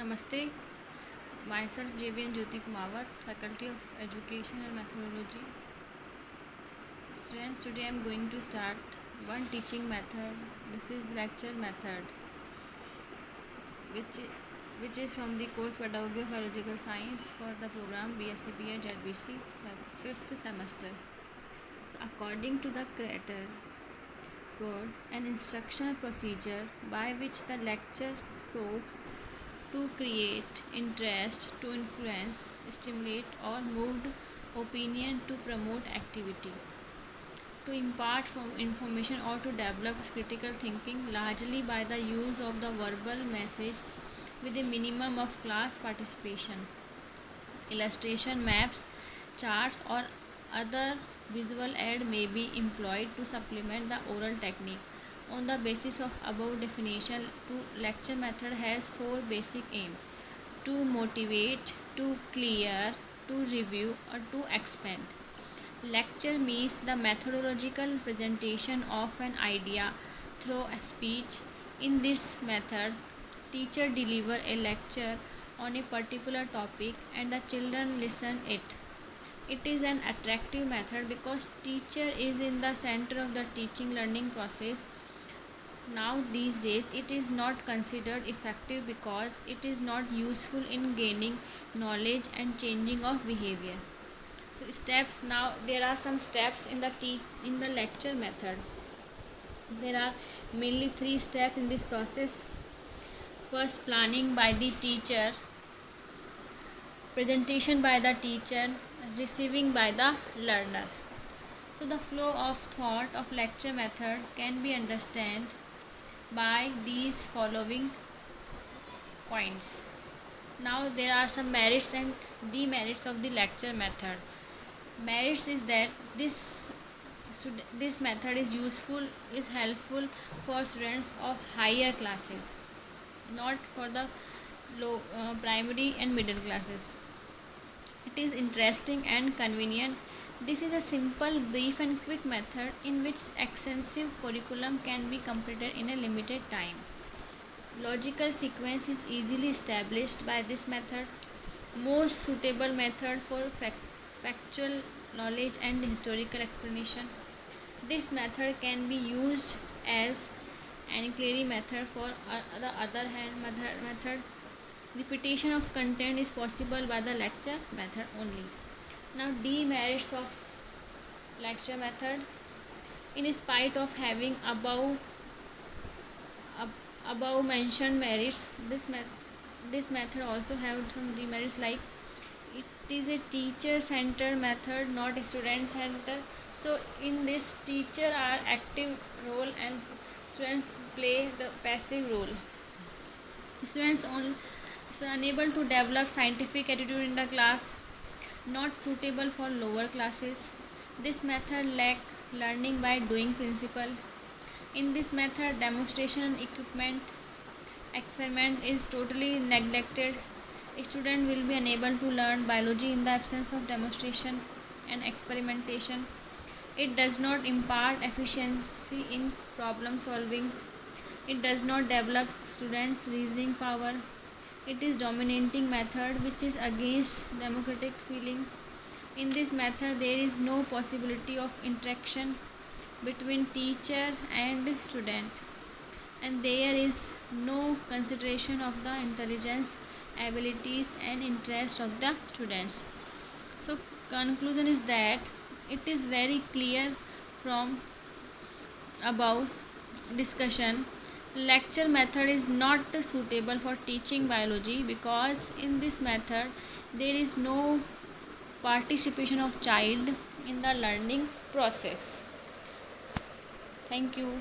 Namaste, myself JVN Jyoti Kumawat, Faculty of Education and Methodology. Students, today I am going to start one teaching method. This is lecture method, which which is from the course Pedagogy of Biological Science for the program BSc BA JBC 5th semester. So, according to the creator code, an instructional procedure by which the lecture sought to create interest, to influence, stimulate, or moved opinion, to promote activity, to impart information, or to develop critical thinking, largely by the use of the verbal message with a minimum of class participation. Illustration, maps, charts, or other visual aid may be employed to supplement the oral technique. On the basis of above definition, lecture method has four basic aims: to motivate, to clear, to review, or to expand. Lecture means the methodological presentation of an idea through a speech. In this method, teacher deliver a lecture on a particular topic and the children listen it. It is an attractive method because teacher is in the center of the teaching learning process. Now these days it is not considered effective because it is not useful in gaining knowledge and changing of behavior. So steps, now there are some steps in the lecture method. There are mainly 3 steps in this process. First, planning by the teacher, presentation by the teacher, receiving by the learner. So the flow of thought of lecture method can be understood by these following points. Now there are some merits and demerits of the lecture method. Merits is that this method is helpful for students of higher classes, not for the primary and middle classes. It is interesting and convenient. This is a simple, brief and quick method in which extensive curriculum can be completed in a limited time. Logical sequence is easily established by this method. Most suitable method for factual knowledge and historical explanation. This method can be used as ancillary method for the other hand method. Repetition of content is possible by the lecture method only. Now demerits of lecture method. In spite of having above mentioned merits, this method also have some demerits, like it is a teacher centered method, not a student centered. So in this, teacher are active role and students play the passive role. Students is unable to develop scientific attitude in the class, not suitable for lower classes. This method lack learning by doing principle. In this method, demonstration experiment is totally neglected. A student will be unable to learn biology in the absence of demonstration and experimentation. It does not impart efficiency in problem solving. It does not develop students' reasoning power. It is dominating method which is against democratic feeling. In this method, there is no possibility of interaction between teacher and student, and there is no consideration of the intelligence, abilities and interest of the students. So conclusion is that it is very clear from above discussion, lecture method is not suitable for teaching biology because in this method there is no participation of child in the learning process. Thank you.